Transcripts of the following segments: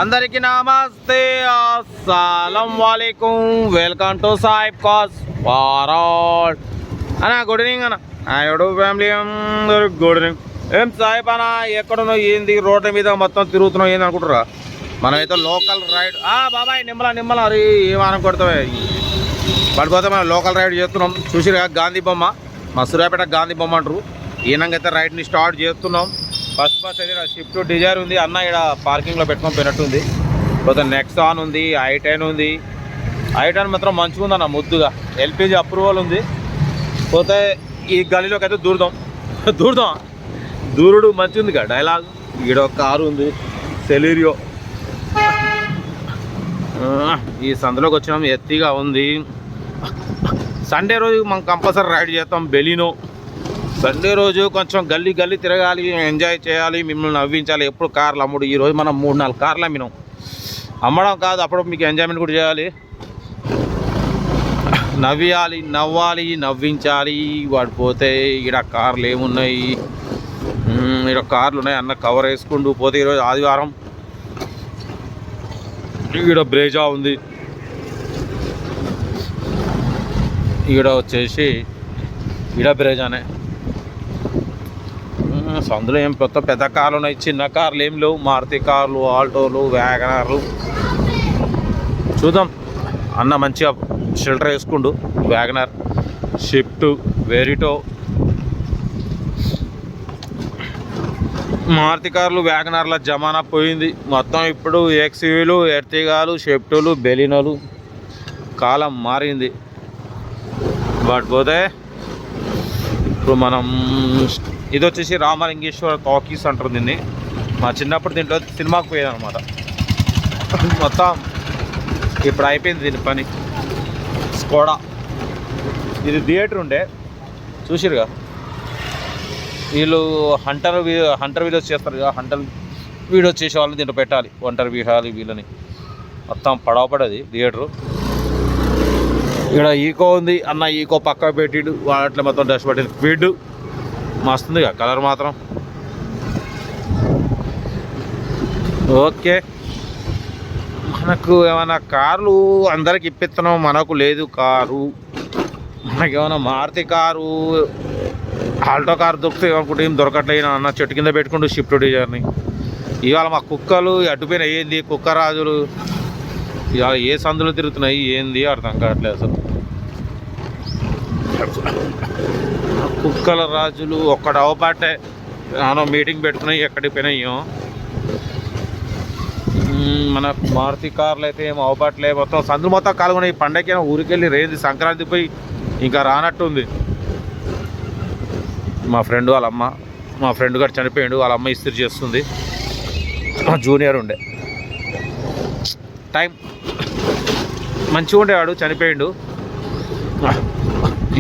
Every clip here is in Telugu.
అందరికీ నమస్తే, అస్సలం వాలేకుం. వెల్కమ్ టు సాయిబ్ కాస్ ఫారాడ్ అన్న. గుడ్ ఈవినింగ్ అన్న. ఎవడు ఫ్యామిలీ అందరు గుడ్ ఈవినింగ్. ఏం సాయిబ్ అన్న, ఎక్కడున్నావు, ఏంది రోడ్ల మీద మొత్తం తిరుగుతున్నావు ఏంది అనుకుంటారా? మనమైతే లోకల్ రైడ్ బాబాయ్ నిమ్మల అరే ఏమనుకొడతావే పడిపోతే మనం లోకల్ రైడ్ చేస్తున్నాం. చూసిరా గాంధీ బొమ్మ, మా సూర్యాపేట గాంధీ బొమ్మ అంటారు. ఈయనంగా రైడ్ని స్టార్ట్ చేస్తున్నాం. ఫస్ట్ బస్ అయితే షిఫ్ట్ డిజైర్ ఉంది అన్న, ఇక్కడ పార్కింగ్లో పెట్టుకొని పోయినట్టుంది. పోతే నెక్సాన్ ఉంది, I10 ఉంది. I10 మాత్రం మంచిగా ఉంది అన్న, ముద్దుగా LPG అప్రూవల్ ఉంది. పోతే ఈ గలీలోకి అయితే దూరుడు మంచిగా ఉంది కదా డైలాగ్. ఈడ ఒక కారు ఉంది సెలీరియో. ఈ సందులోకి వచ్చినాం, ఎత్తిగా ఉంది. సండే రోజు మనం కంపల్సరీ రైడ్ చేస్తాం బెలినో. సండే రోజు కొంచెం గల్లీ తిరగాలి, ఎంజాయ్ చేయాలి, మిమ్మల్ని నవ్వించాలి. ఎప్పుడు కార్లు అమ్ముడు. ఈరోజు మనం 3-4 కార్లు అమ్మినాం. అమ్మడం కాదు, అప్పుడు మీకు ఎంజాయ్మెంట్ కూడా చేయాలి, నవ్వాలి, నవ్వించాలి. వాడు పోతే ఈడ కార్లు ఏమున్నాయి, ఈడ కార్లు ఉన్నాయి అన్న, కవర్ వేసుకుంటూ పోతే ఈరోజు ఆదివారం. ఈడ బ్రేజా ఉంది, ఈడ వచ్చేసి ఈడ బ్రేజానే. అందులో ఏం పెద్ద కార్లు ఉన్నాయి, చిన్న కార్లు ఏం లేవు. మారుతి కార్లు, ఆల్టోలు, వ్యాగనర్లు. చూద్దాం అన్న మంచిగా షెల్టర్ వేసుకుండు. వ్యాగనర్, షిఫ్ట్, వెరిటో, మారుతి కార్లు, వ్యాగనర్ల జమానా పోయింది మొత్తం. ఇప్పుడు XUVలు, ఎర్టిగాలు, షిఫ్టులు, బెలినోలు. కాలం మారింది. వాటి పోతే ఇప్పుడు మనం ఇది వచ్చేసి రామలింగేశ్వర టాకీస్ అంటారు దీన్ని. మా చిన్నప్పుడు దీంట్లో సినిమాకి పోయేదన్నమాట. మొత్తం ఇప్పుడు అయిపోయింది దీని పని. స్కోడా ఇది థియేటర్ ఉండే, చూసిరుగా. వీళ్ళు హంటర్ వీడియోస్ చేస్తారు కదా, హంటర్ వీడియోస్ చేసే వాళ్ళని దీంట్లో పెట్టాలి. ఒంటరి విహాలి వీళ్ళని మొత్తం పడవపడది థియేటరు. ఇక్కడ ఈకో ఉంది అన్న, ఈకో పక్క పెట్టిడు. వాటిలో మొత్తం డస్ట్ పట్టింది. స్పీడ్ మస్తుందిగా, కలర్ మాత్రం ఓకే. మనకు ఏమైనా కార్లు అందరికి ఇప్పిస్తున్నాం, మనకు లేదు కారు. మనకేమైనా మారుతి కారు, ఆల్టో కారు దొరికితే అనుకుంటే ఏం దొరకట్లేదు అన్న. చెట్టు కింద పెట్టుకుంటూ షిఫ్ట్ డిజైర్ని. ఇవాళ మా కుక్కలు అటుపోయిన ఏంది, కుక్క రాజులు ఇవాళ ఏ సందులో తిరుగుతున్నాయి ఏంది అర్థం కావట్లేదు అసలు. కుక్కల రాజులు ఒక్కడు అవపాటే మనం మీటింగ్ పెట్టుకున్నాయి, ఎక్కడికి పోయినాయో. మన మారుతి కార్లు అయితే ఏమో అవపాట్లే. మొత్తం సందులు మొత్తం కాలుగున్నాయి. పండగకి ఊరికెళ్ళి రేంది సంక్రాంతి పోయి ఇంకా రానట్టు ఉంది. మా ఫ్రెండ్ గారు చనిపోయాడు, వాళ్ళ అమ్మ ఇస్త్రీ చేస్తుంది. జూనియర్ ఉండే టైం మంచిగా ఉండేవాడు, చనిపోయాడు.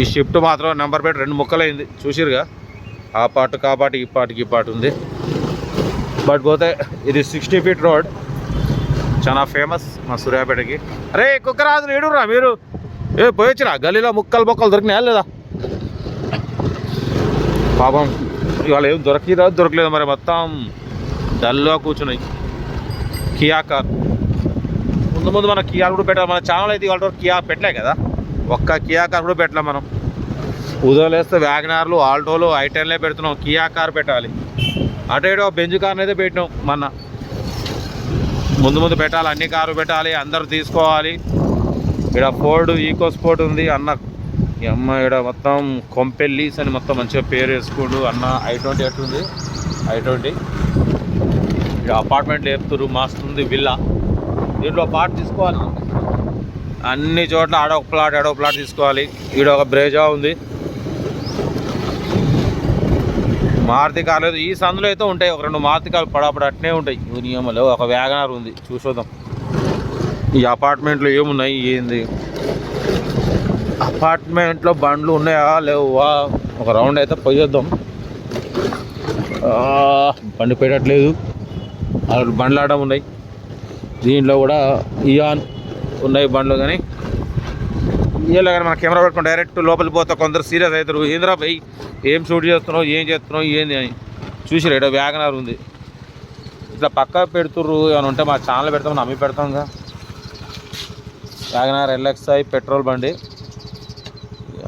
ఈ షిఫ్ట్ మాత్రం నెంబర్ ప్లేట్ 2 ముక్కలైంది, చూసిరుగా. ఆ పాటు ఈ పాటు ఉంది. బట్ పోతే ఇది 60 ఫీట్ రోడ్, చాలా ఫేమస్ మా సూర్యాపేటకి. అరే కుక్కరాజులు ఏడురా మీరు, పోయొచ్చురా గల్లీలో ముక్కలు దొరికినాయా లేదా? పాపం ఇవాళ ఏం దొరకలేదు మరి. మొత్తం డల్గా కూర్చున్నాయి. కియా కార్ ముందు మన కియా కూడా పెట్టాలి. మన ఛానల్ అయితే ఇవాళ కియా పెట్టలే కదా, ఒక్క కియా కార్ కూడా పెట్టలే మనం. ఉదయలేస్తే వ్యాగనార్లు, ఆల్టోలు, I10లే పెడుతున్నాం. కియా కార్ పెట్టాలి. అటు ఇటు బెంజ్ కార్ని అయితే పెట్టినాం. మన ముందు పెట్టాలి, అన్ని కార్లు పెట్టాలి, అందరూ తీసుకోవాలి. ఇక్కడ ఫోర్డ్ ఈకో స్పోర్ట్ ఉంది అన్న. ఈ అమ్మ ఇక్కడ మొత్తం కొంపెల్లీస్ అని మొత్తం మంచిగా పేరు వేసుకోడు అన్న. I20 ఎట్లుంది, I20 ఇక్కడ అపార్ట్మెంట్లు వేపుతురు, మస్తుంది విల్లా. దీంట్లో పార్ట్ తీసుకోవాలి అన్ని చోట్ల. ఆడో ప్లాట్ తీసుకోవాలి. ఈడ ఒక బ్రేజా ఉంది. మారుతి కార్లు ఈ సందులో అయితే ఉంటాయి, ఒక 2 మారుతి కార్లు పడాపడ అట్నే ఉంటాయి. యూనియన్లో ఒక వ్యాగనర్ ఉంది, చూసొద్దాం. ఈ అపార్ట్మెంట్లో ఏమున్నాయి ఏంది, అపార్ట్మెంట్లో బండ్లు ఉన్నాయా లేవా, ఒక రౌండ్ అయితే పోయేద్దాం. బండి పెట్టట్లేదు, బండ్లు ఆడడం ఉన్నాయి. దీంట్లో కూడా ఇయాన్ ఉన్నాయి బండ్లు. కానీ ఇలా కానీ మన కెమెరా పెట్టుకుని డైరెక్ట్ లోపలికి పోతే కొందరు సీరియస్ అవుతారు. ఏంద్రా భయ్ ఏం షూట్ చేస్తున్నావు, ఏం చేస్తున్నావు ఏంది అని. చూసిరా ఇక్కడ వ్యాగనర్ ఉంది. ఇట్లా పక్క పెడుతుర్రు ఏమైనా ఉంటే మా ఛానల్ పెడతాం, నమ్మి పెడతాంగా. వ్యాగనార్ LXi పెట్రోల్ బండి.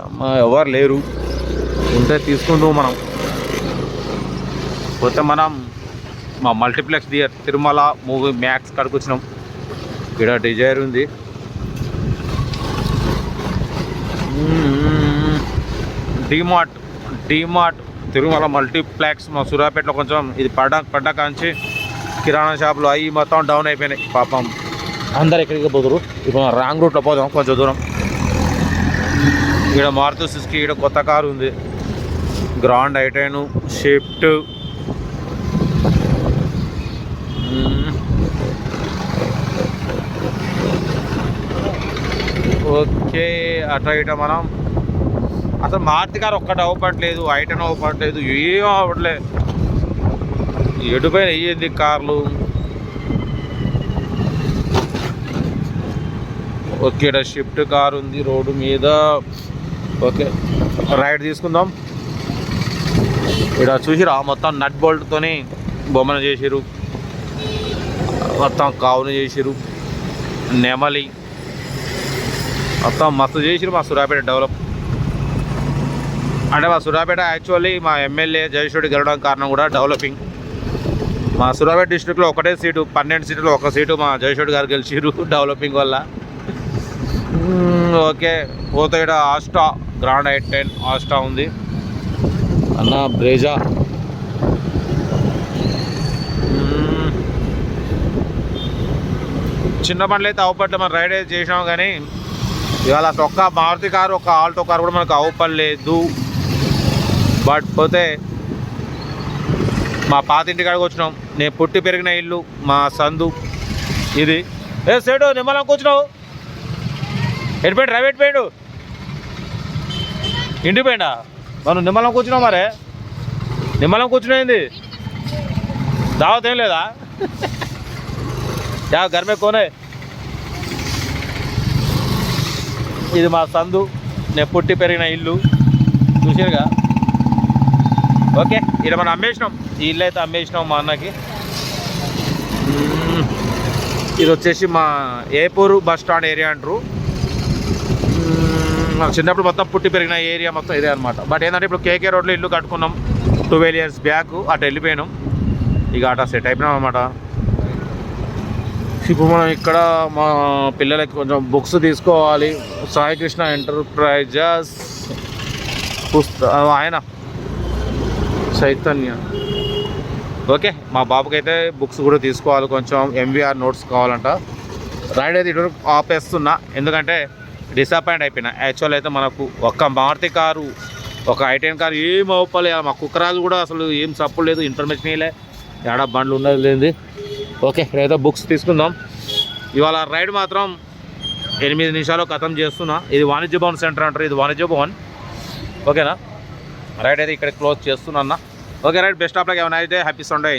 అమ్మ ఎవరు లేరు, ఉంటే తీసుకుంటూ మనం పోతే మనం మా మల్టీప్లెక్స్ తిరుమల మూవీ మ్యాక్స్ కాడికి వచ్చినాం. ఇక్కడ డిజైర్ ఉంది. డీమార్ట్ తిరుమల మల్టీప్లెక్స్ మా సూర్యాపేటలో కొంచెం ఇది పడ్డ కాంచి కిరాణా షాపులు అవి మొత్తం డౌన్ అయిపోయినాయి. పాపం అందరు ఎక్కడికి పోతురు. ఇప్పుడు రాంగ్ రూట్లో పోదాం కొంచెం దూరం. ఇక్కడ మారుతి సుజుకి ఇక్కడ కొత్త కారు ఉంది, గ్రాండ్ ఐటెన్ షిఫ్ట్. ఓకే అట్లా ఇట మనం అసలు మారుతి కారు ఒక్కటి అవ్వట్లేదు, ఐటెన్ అవ్వట్లేదు, ఏం అవ్వట్లేదు. ఎటుపైన అయ్యింది కార్లు. ఓకే ఇక్కడ షిఫ్ట్ కారు ఉంది రోడ్డు మీద. ఓకే రైడ్ తీసుకుందాం. ఇక్కడ చూసిరా మొత్తం నట్ బోల్ట్తోని బొమ్మను చేసిరు, మొత్తం కావును చేసిరు, నెమలి మొత్తం మస్తు చేసిరు. మా సూర్యాపేట డెవలప్ అంటే మా సూర్యాపేట యాక్చువల్లీ మా ఎమ్మెల్యే జయశ్వరుడు గెలవడం కారణం కూడా డెవలపింగ్. మా సూర్యాపేట డిస్ట్రిక్ట్లో ఒకటే సీటు, 12 సీట్లు ఒక సీటు మా జయశ్వరుడు గారు గెలిచిరు డెవలపింగ్ వల్ల. ఓకే పోతే ఇక్కడ ఆస్టా గ్రాండ్ ఐటెన్ ఆస్టా ఉంది అన్న, బ్రేజా. చిన్న బండ్లు అయితే అవపట్లే, మనం రైడ్ అయితే చేసాం. కానీ ఇవాళ ఒక్క మారుతి కారు ఒక ఆల్టో కారు కూడా మనకు అవపడలేదు. బట్ పోతే మా పాత ఇంటి కాడికి వచ్చినాం. నేను పుట్టి పెరిగిన ఇల్లు మా సందు ఇది. సేటు నిమ్మలం కూర్చున్నావు, ఎడిపోయాడు రైట్ పోయాడు, ఇంటికి పోయిండా? మనం నిమ్మలం కూర్చున్నావు. మరే నిమ్మలం కూర్చునేది దావత్ ఏం లేదా? యా గర్మే కోనే. ఇది మా సందు, నేను పుట్టి పెరిగిన ఇల్లు చూసారుగా. ఓకే ఇక్కడ మనం అమ్మేసినాం, ఈ ఇల్లు అయితే అమ్మేసినాం మా అన్నకి. ఇది వచ్చేసి మా ఏపూరు బస్ స్టాండ్ ఏరియా అంటారు. చిన్నప్పుడు మొత్తం పుట్టి పెరిగిన ఏరియా మొత్తం ఇదే అనమాట. బట్ ఏంటంటే ఇప్పుడు కేకే రోడ్లో ఇల్లు కట్టుకున్నాం 12 years బ్యాక్. అటు వెళ్ళిపోయినాం, ఇక అటు సెట్ అయిపోయినాం అనమాట. ఇప్పుడు మనం ఇక్కడ మా పిల్లలకి కొంచెం బుక్స్ తీసుకోవాలి. సాయి కృష్ణ ఎంటర్ప్రైజెస్ ఆయన చైతన్య. ఓకే మా బాబుకైతే బుక్స్ కూడా తీసుకోవాలి, కొంచెం MVR నోట్స్ కావాలంట. రైడ్ అయితే ఇటు ఆపేస్తున్నా ఎందుకంటే డిసప్పాయింట్ అయిపోయినా. యాక్చువల్ అయితే మనకు ఒక్క మారుతి కారు ఒక ఐటెన్ కారు ఏం అవ్వలేదు. మా కుక్కరాజు కూడా అసలు ఏం సపోర్ట్ లేదు, ఇన్ఫర్మేషన్ ఇలే, ఏడా బండ్లు ఉన్నది లేదు. ఓకే రేదో బుక్స్ తీసుకుందాం. ఇవాళ రైడ్ మాత్రం 8 నిమిషాలు ఖతం చేస్తున్నా. ఇది వాణిజ్య భవన్ సెంటర్ అంటారు, ఇది వాణిజ్య భవన్. ఓకేనా రైడ్ అయితే ఇక్కడ క్లోజ్ చేస్తున్నా. Okay right best of luck, ఏమైనా అయితే హ్యాపీ సండే.